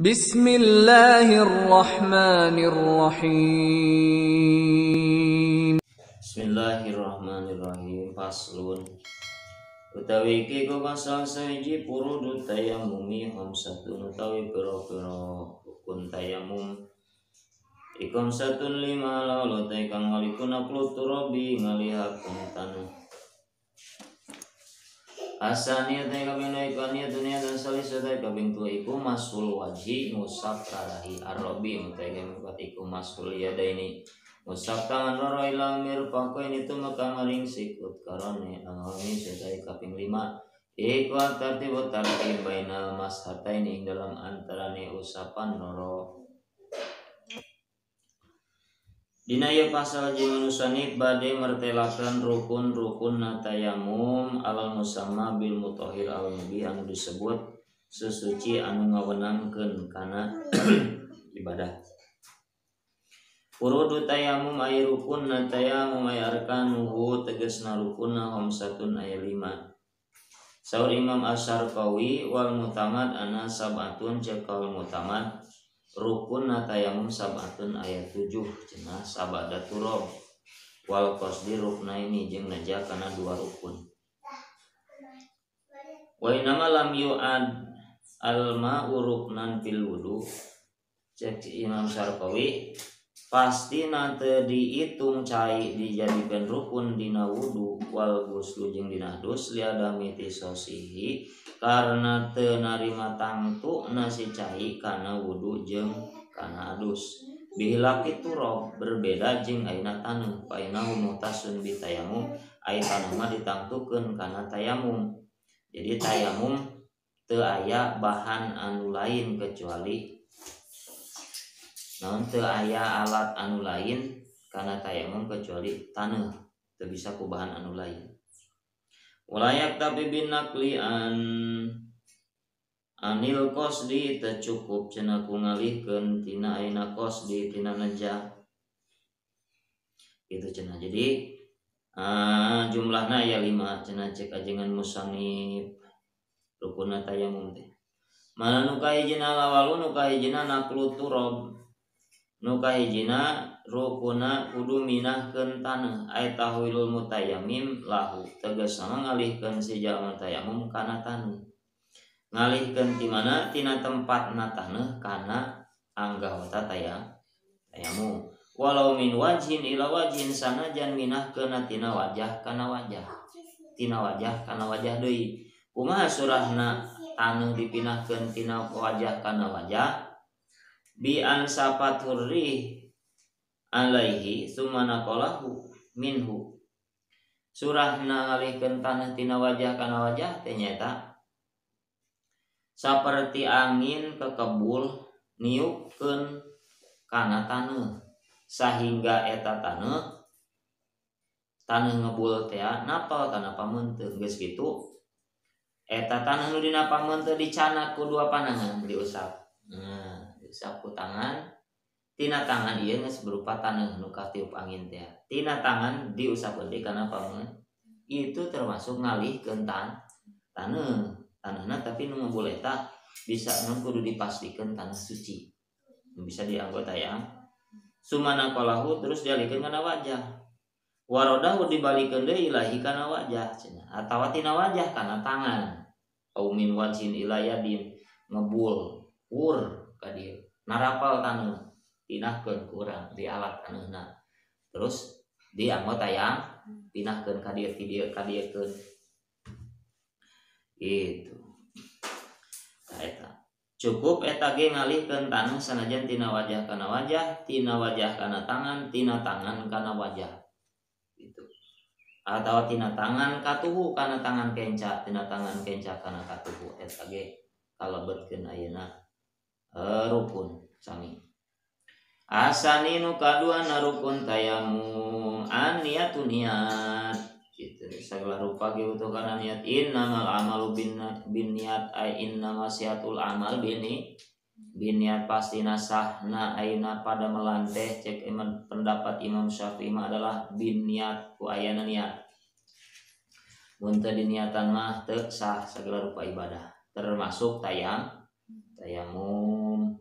Bismillahirrahmanirrahim. Bismillahirrahmanirrahim. Faslun utawi iki ku pasal sawiji purudu tayamumi khamsatun utawi pira-pira rukun tayamum ikum satun lima lalu kang walikuna pluturabi ngalihaken tanah asani te kabina ikania dunia dan salis te kabing tu iku masul wajhi ngusap karahi arabi utai kemukat iku masul yadaini ngusap tangan loro ilang mirpako ini tu maka maring sikut karone angami sedai kaping 5 iku tartib tartib bainal mashatain ing dalam antarane usapan loro. Dina ieu pasal jeung nusanib bade mertelakeun rukun-rukun tayamum alal musamma bil mutahhir al mubi anu disebut sesuci anu ngawenangkeun kana ibadah. Furudu tayamum aya rukun tayamum aya arkanuhu tegasna rukunna khamsatun aya 5. Saur Imam Asy-Syarqawi wal mutamad ana sab'atun cekal mutamad rukun tayamum sab'atun ayat 7 cenah sabada turab wal qasdi ruknaini jeung naja kana 2 rukun. Wa inama lam yu'ad al ma'u ruknan fil wudu cek Imam Syarqawi pasti teu diitung cai dijadikeun rukun dina wudu wal ghuslu jeung dina dus liadami tisosihi karena teu narima tangtu nasi cai kana wudu jeung kana adus bihilaki turab berbeda jeung ayeuna taneuh painahu mutasun bi tayamum aya taneuh mah ditangtukeun kana tayamum. Jadi tayamum teu aya bahan anu lain kecuali naon teu aya alat anu lain kana tayamum kecuali taneuh teu bisa ku bahan anu lain. Walayak tapi binakli anil qasdi teu cukup cenah ku ngalihkeun tina ayeuna qasdi tina naja itu cenah. Jadi jumlahna aya 5 cenah cek ajengan musannif rukun tayamum teh. Mana nu kahijina lawalu nu kahijina naqlu turab nu kahijina rukuna kudu minahkeun taneuh ay tahwilul mutayammim lahu tegasna ngalihkeun si jalma tayamum kana taneuh. Ngalihkeun ti mana tina tempatna taneuh kana anggawata tayamum. Walau min wajhin ila wajhin sanajan minahkeun tina wajah kana wajah. Tina wajah kana wajah deui. Kumaha surahna taneuh dipinahkeun tina wajah kana wajah? Bi ansapaturri alaihi summa naqalahu minhu. Surahna ngalihkeun taneuh tina wajah kana wajah teh nyaeta saperti angin kekebul niupkeun kana taneuh sahingga eta taneuh ngebul teh napal kana pameun teu geus kitu eta taneuh nu dina pameun teu dicanak ku dua panangan diusap. Diusap ku tangan tina tangan ieu geus berupa taneuh nu katiup angin teh. Tina tangan diusapkeun deui kana pameun itu termasuk ngalihkeun taneuh. Tanahna tapi nu ngebul eta bisa nu kudu dipastikeun tanah suci. Nu bisa dianggo tayang. Sumana qalahu terus dialikeun kana wajah. Warodahu dibalikeun deui ilahi kana wajah cenah atawa tina wajah kana tangan. Au min wajhin ila yadin ngebul ur ka dieu. Narapal taneuh pinahkeun ku urang di alat taneuhna. Terus dianggo tayang pinahkeun ka dieu ka dieu keun. Gitu. Eta cukup eta ge ngalihkeun taneuh sanajan tina wajah kana wajah, tina wajah kana tangan, tina tangan kana wajah. Gitu. Atawa tina tangan katuhu kana tangan kenca, tina tangan kenca kana katuhu eta ge kalebetkeun ayeuna rukun sami. Asani nu kaduana rukun tayamum niatun niat. Gitu. Segala rupa ge utuh kana niat innamal amalu bin niat ay innama siatul amal biniat pasti nasahna aina pada melanteh cek pendapat Imam Syafi'i adalah bin niat ku ayana niat. Mun teu diniatan mah teu sah segala rupa ibadah termasuk tayamum.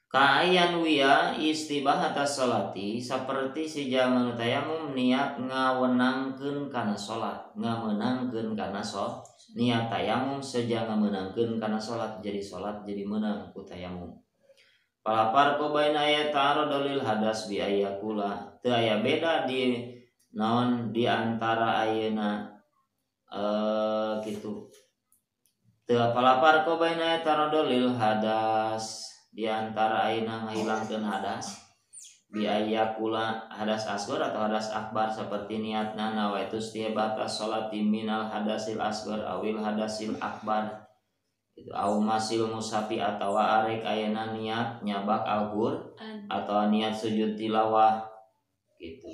Kaayan wiya istibahata sholati saperti si jalma tayamum niat ngawenangkeun kana salat, ngamenangkeun kana salat. Niat tayamum seja ngamenangkeun kana salat, jadi salat jadi menang ku tayamum. Palapar ko baina aya ta'arudul hadas bi ayakula. Teu aya beda di naon di antara ayeuna kitu. Teu palapar ko baina aya ta'arudul hadas di antara ayeuna ngahilangkeun hadas bi ayakula hadas asghar atau hadas akbar seperti niatna nawaitu istibata sholati minal hadasil asghar awil hadasil akbar itu au masil musafi atau arek ayeuna niat nyabak al-Qur'an atau niat sujud tilawah gitu.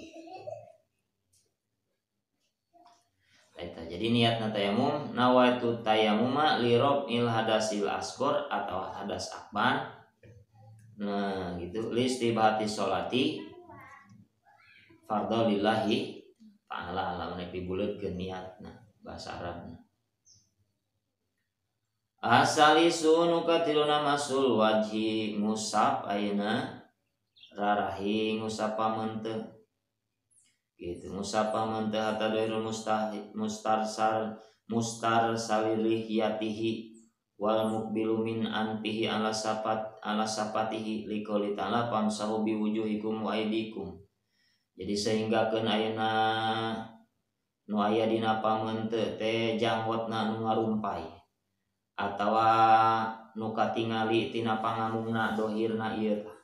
Eta jadi niatna tayamum nawaitu tayamuma li rab'il hadasil asghar atau hadas akbar. Nah gitu listibati sholati fardhu lillahi ta'ala lamun dibuleutkeun niatna bahasa Arabna. Asalisu nu katiluna masul wajhi ngusap ayeuna rarahi ngusap pamenteu gitu ngusap pamenteu hatta dairul mustarsalilihiyatihi wal muqbilu min anfihi ala sapatihi liqouli ta'ala famsahu biwujuhikum wa aydikum. Jadi sehinggakeun ayeuna nu aya dina pamenteu teh janggotna nu ngarumpai atawa nu katingali tina pangamungna dohirna ieu tah.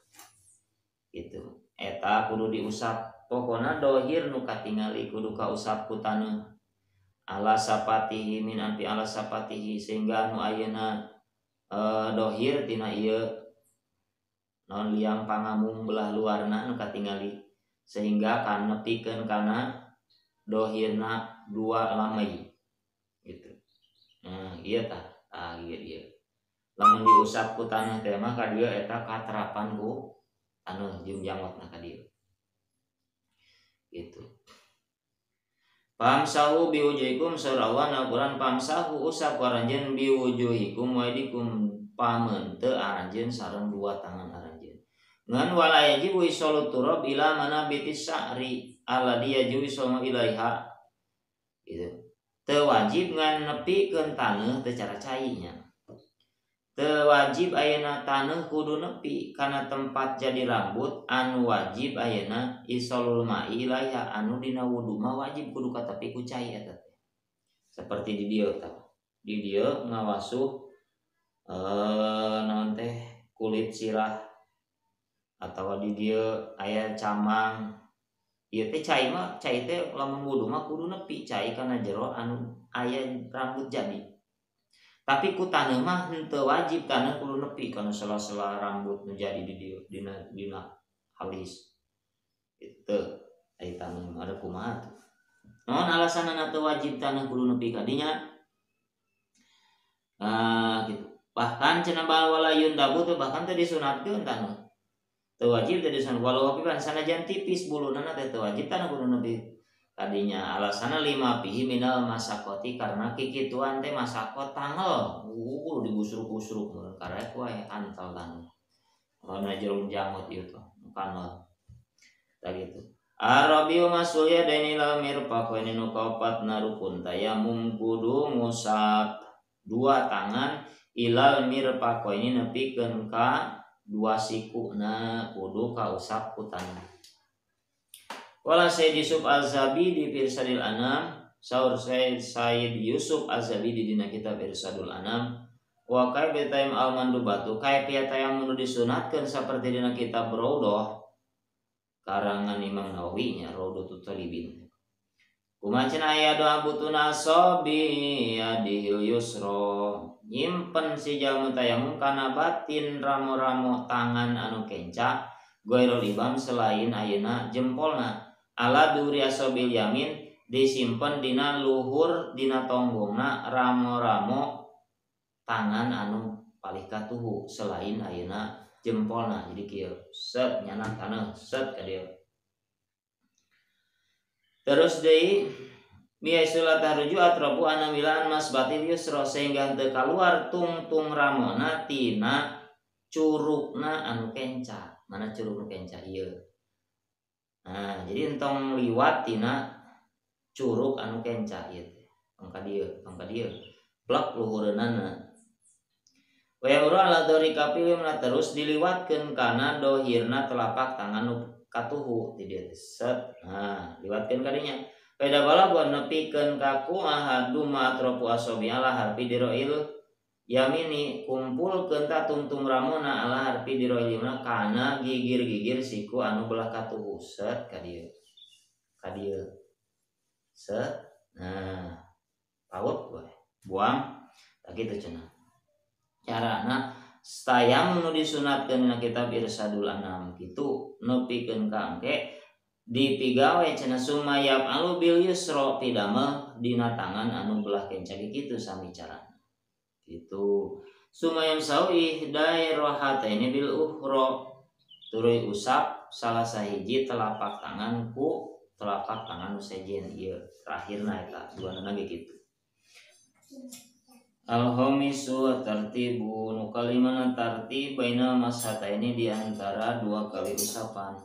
Gitu. Eta kudu diusap. Pokona dohir nu katingali kudu kausap ku taneuh. Ala sapatihi min anfi ala sapatihi sehingga nu ayeuna dohir tina ieu non liang pangamung belah luarna nu katingali sehingga kan nepikeun kana dohirna dua lamai gitu. Nah ieu tah ieu lamun diusap ku taneuh teh mah ka dieu eta katerapan ku taneuh jeung janggotna ka dieu gitu. Famsahu biwujuhikum surah Allah na Quran famsahu usap aranjeun biwujuhikum wa aydikum pamenteu aranjeun sareng dua tangan aranjeun. Ngan wala yajibu isalu turab ila manabitis sa'ri alladhi yajibu isalu ilaiha. Gitu. Teu wajib ngan nepikeun taneuh teu cara cainya. Teu wajib ayeuna taneuh kudu nepi kana tempat jadi rambut anu wajib ayeuna isolul ma'i ilaiha anu dina wudu mah wajib kudu ka tepi ku cai eta teh. Seperti di dieu tah. Di dieu ngawasuh naon teh kulit sirah atawa di dieu aya camang. Ieu teh cai mah cai teh lamun wudu mah kudu nepi cai kana jero anu aya rambut jadi. Tapi ku taneuh mah henteu wajib taneuh kudu nepi kana sela-sela rambut nu jadi di dieu dina halis. Itu ai taneuh ada kumaha tuh. Naon alasanna teu wajib taneuh kudu nepi ka dinya? Gitu. Bahkan cenah wala yundabu teh bahkan teh disunatkeun taneuh. Teu wajib teh disunat walau hafiban sanajan tipis bulunana teh teu wajib taneuh kudu nepi kadinya alasana lima pihi minal masakoti karena kikituan teh masakot tangel digusruk-gusruk karek wae antal taneuh warna jerung jangot ieu tuh kanal tah gitu. Arabiu masulya dainil mirfaq wa nu kaopatna rukun tayamum kudu ngusap dua tangan ilal mirfaq ini nepikeun ka dua sikuna kudu kausap ku taneuh. Wala Sayyid Yusuf Az-Zabidi di Irsadul Anam saur Sayyid Yusuf Az-Zabidi dina kitab Irsadul Anam wa kaifa tayam al-mandubatu kaifa tayam nu disunatkeun saperti dina kitab Raudhah karangan Imam Nawawi nya Raudhatut Talibin. Kumaha aya doa butuna sabi adihil yusra nyimpen si jalma tayamum kana batin ramo-ramo tangan anu kenca goirul ibam selain ayeuna jempolna ala duri asobil yamin disimpen dina luhur dina tonggongna ramo-ramo tangan anu palih katuhu selain ayeuna jempolna. Jadi kieu set nyana taneuh set ka dieu. Terus deui biasalah tahruju atrabu anamilaan masbatil yusra sehingga teu kaluar tungtung ramona tina curugna anu kenca. Mana curug nu kenca ieu. Nah, jadi entong liwat tina curug anu kenca ieu teh. Pangka dieu. Plek luhureunana. Wa yamuru ala dori kapilna terus diliwatkeun kana dohirna telapak tangan nu katuhu ti dieu set. Nah, liwatkeun ka dinya. Pada bala gua nepikeun kaku ahadu ma atropu asobi ala harfi diroil yamini kumpulkeun ta tungtung ramona ala harfi diroil yamina kana gigir-gigir siku anu belah katuhu set ka dieu. Set. Nah, paut we. Buang tak kitu cenah. Carana tayamum nu disunatkeun dina kitab Irsadul Anam kitu nepikeun ka engke dipigawe cenah sumayab alu bil yusra pidamel dina tangan anu belah kenca kitu sami carana. Kitu. Sumayam sawi dairahataini bil ukhra tuluy usap salah sahiji telapak tangan ku telapak tangan nu sejen ieu terakhirna eta duana ge kitu. Al-khamisu tartibu nu kalimana tartib bainal masataini di antara dua kali usapan.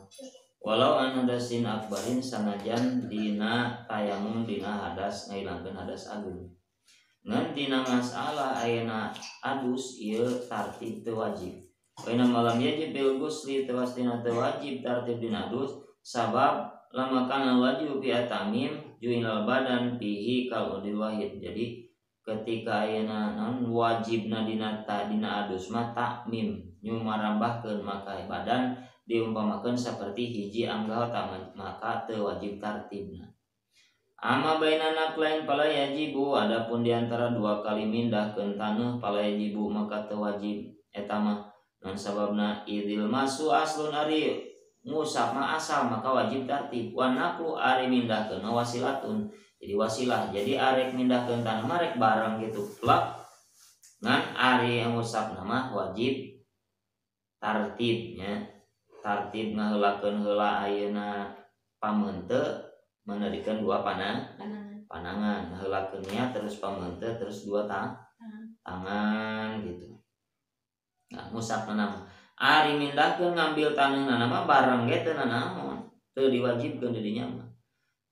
Walau an hadasin akbarin sanajan dina tayamum dina hadas ngilangkeun hadas agung. Ngan dina masalah ayeuna adus ieu tartib teu wajib. Baina malam yajib bil gusli teu wastina teu wajib tartib dina adus sabab lama kana wajib fi atamim juinal badan fihi kal udil wahid. Jadi ketika ayeuna wajibna dina adus mah takmim nyumarambahkeun maka badan diumpamakeun saperti hiji anggota maka teu wajib tartibna. Ama bainana lain pala yajibu adapun diantara dua kali mindahkeun taneuh pala yajibu maka teu wajib eta mah non sababna idil masu aslun ari ngusap mah asal maka wajib tartib wa naqlu ari mindahkeun wasilatun jadi wasilah jadi arek mindahkeun taneuh mah rek bareng gitu plak ngan ari ngusap mah wajib tartibnya tartib ngaheulakeun heula ayeuna pameunteut menerikeun dua panangan ngaheulakeunnya terus pameunteut terus dua tangan gitu. Nah, ngusapna mah ari mindahkeun ngambil taneuhna mah bareng ge teu nanaon teu diwajibkeun di dinya mah.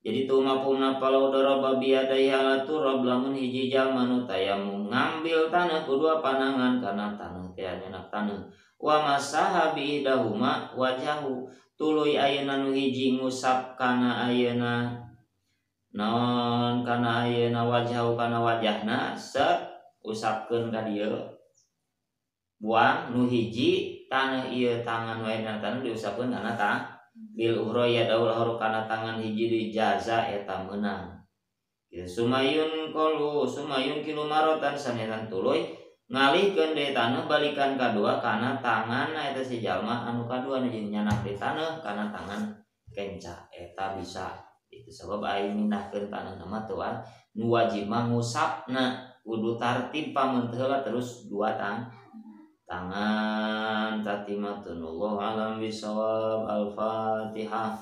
Jadi tu mafhumna palau daraba biadai ala turab lamun hiji jalma nu tayamum ngambil taneuh kedua panangan kana taneuh teh enak taneuh wa masaha bi idahuma wajahu tuluy ayeuna nu hiji ngusap kana ayeuna naon kana ayeuna wajahu kana wajahna set usapkeun ka dieu buang nu hiji taneuh ieu tangan wae taneuh diusapkeun kana bil uhra ya daul haru kana tangan hiji dijaza eta meunang. Sumayun kilu marotan sanetan tuluy ngalihkeun deui taneuh balikan kadua kana tangan eta si jalma anu kadua nu jadi nyanak di taneuh kana tangan kenca eta bisa. Itu sebab aya mindahkeun taneuh mah teu nu wajib mah ngusapna kudu tartib pameun heula terus dua tangan tatimatun. Wallahu a'lam bishawab. Al-Fatihah.